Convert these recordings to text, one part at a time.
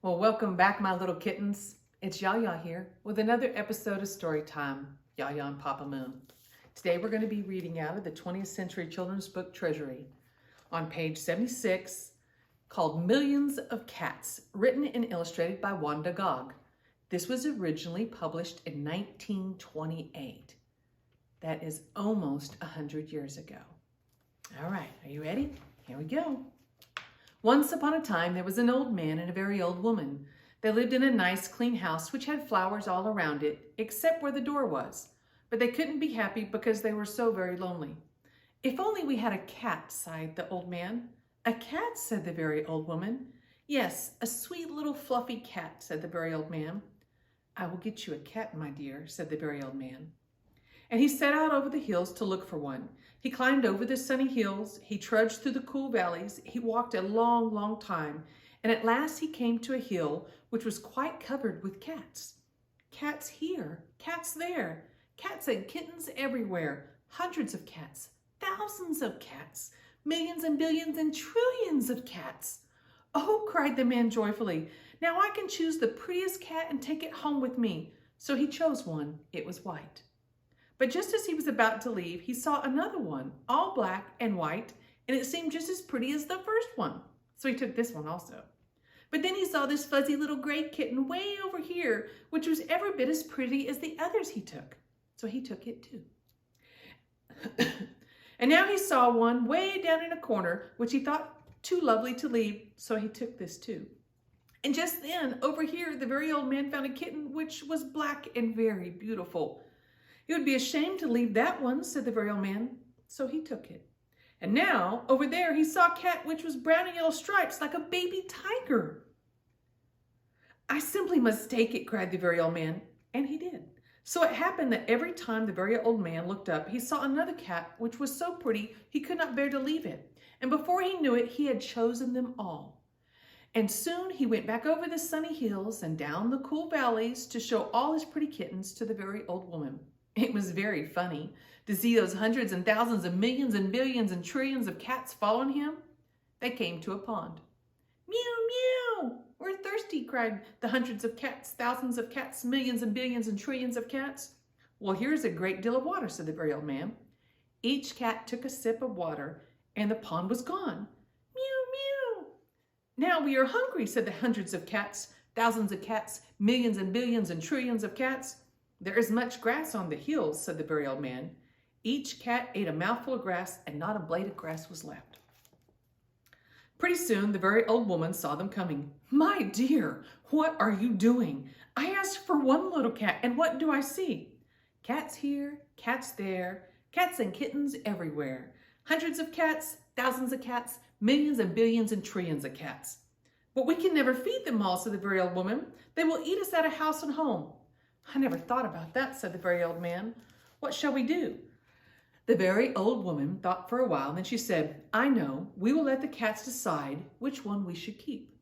Well, welcome back, my little kittens. It's Yaya here with another episode of Storytime, Yaya and Papa Moon. Today we're going to be reading out of the 20th century children's book Treasury on page 76 called Millions of Cats, written and illustrated by Wanda Gog. This was originally published in 1928. That is almost 100 years ago. All right, are you ready? Here we go. Once upon a time, there was an old man and a very old woman. They lived in a nice, clean house which had flowers all around it, except where the door was. But they couldn't be happy because they were so very lonely. "If only we had a cat," sighed the old man. "A cat," said the very old woman. "Yes, a sweet little fluffy cat," said the very old man. "I will get you a cat, my dear," said the very old man. And he set out over the hills to look for one. He climbed over the sunny hills, he trudged through the cool valleys, he walked a long, long time, and at last he came to a hill which was quite covered with cats. Cats here, cats there, cats and kittens everywhere, hundreds of cats, thousands of cats, millions and billions and trillions of cats. "Oh," cried the man joyfully, "now I can choose the prettiest cat and take it home with me." So he chose one. It was white. But just as he was about to leave, he saw another one, all black and white, and it seemed just as pretty as the first one. So he took this one also. But then he saw this fuzzy little gray kitten way over here, which was every bit as pretty as the others he took. So he took it too. And now he saw one way down in a corner, which he thought too lovely to leave, so he took this too. And just then, over here, the very old man found a kitten which was black and very beautiful. "It would be a shame to leave that one," said the very old man, so he took it. And now, over there, he saw a cat which was brown and yellow stripes like a baby tiger. "I simply must take it," cried the very old man, and he did. So it happened that every time the very old man looked up, he saw another cat which was so pretty he could not bear to leave it. And before he knew it, he had chosen them all. And soon he went back over the sunny hills and down the cool valleys to show all his pretty kittens to the very old woman. It was very funny to see those hundreds and thousands of millions and billions and trillions of cats following him. They came to a pond. "Meow, meow, we're thirsty," cried the hundreds of cats, thousands of cats, millions and billions and trillions of cats. "Well, here's a great deal of water," said the very old man. Each cat took a sip of water and the pond was gone. "Meow, meow. Now we are hungry," said the hundreds of cats, thousands of cats, millions and billions and trillions of cats. "There is much grass on the hills," said the very old man. Each cat ate a mouthful of grass and not a blade of grass was left. Pretty soon the very old woman saw them coming. "My dear, what are you doing? I asked for one little cat, and what do I see? Cats here, cats there, cats and kittens everywhere. Hundreds of cats, thousands of cats, millions and billions and trillions of cats." "But we can never feed them all," said the very old woman. "They will eat us out of house and home." "I never thought about that," said the very old man. "What shall we do?" The very old woman thought for a while, then she said, "I know, we will let the cats decide which one we should keep."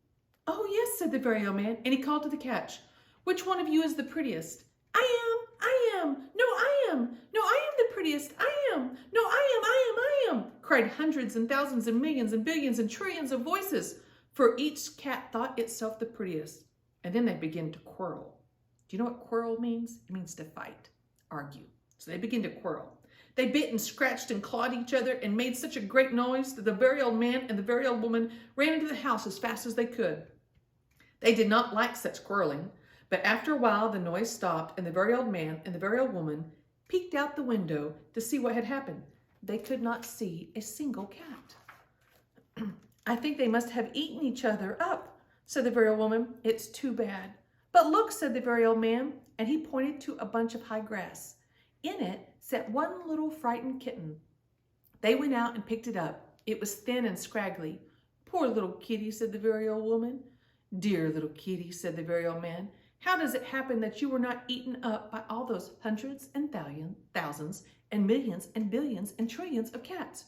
"Oh yes," said the very old man, and he called to the cats, "Which one of you is the prettiest?" I am, no, I am, no, I am the prettiest, I am, no, I am, cried hundreds and thousands and millions and billions and trillions of voices, for each cat thought itself the prettiest. And then they began to quarrel. Do you know what quarrel means? It means to fight, argue. So they began to quarrel. They bit and scratched and clawed each other and made such a great noise that the very old man and the very old woman ran into the house as fast as they could. They did not like such quarreling, but after a while the noise stopped and the very old man and the very old woman peeked out the window to see what had happened. They could not see a single cat. "I think they must have eaten each other up," said the very old woman. "It's too bad." "But look," said the very old man, and he pointed to a bunch of high grass. In it sat one little frightened kitten. They went out and picked it up. It was thin and scraggly. "Poor little kitty," said the very old woman. "Dear little kitty," said the very old man. "How does it happen that you were not eaten up by all those hundreds and thousands and millions and billions and trillions of cats?"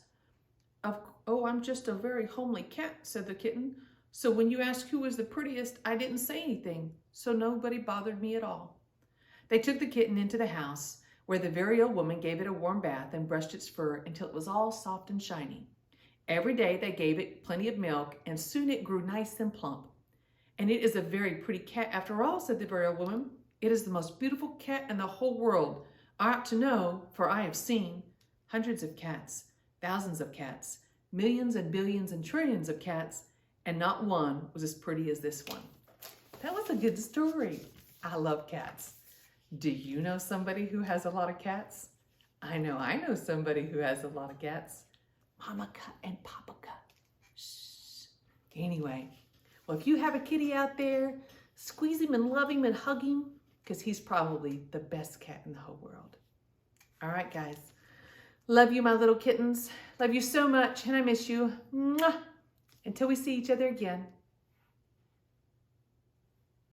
"Oh, I'm just a very homely cat," said the kitten. "So when you asked who was the prettiest, I didn't say anything, so nobody bothered me at all." They took the kitten into the house, where the very old woman gave it a warm bath and brushed its fur until it was all soft and shiny. Every day they gave it plenty of milk, and soon it grew nice and plump. And it is a very pretty cat after all, said the very old woman. It is the most beautiful cat in the whole world. I ought to know, for I have seen hundreds of cats, thousands of cats, millions and billions and trillions of cats, and not one was as pretty as this one. That was a good story. I love cats. Do you know somebody who has a lot of cats? I know somebody who has a lot of cats. Mama Cat and Papa Cat. Shh. Anyway, well, if you have a kitty out there, squeeze him and love him and hug him, because he's probably the best cat in the whole world. All right, guys. Love you, my little kittens. Love you so much, and I miss you. Mwah. Until we see each other again.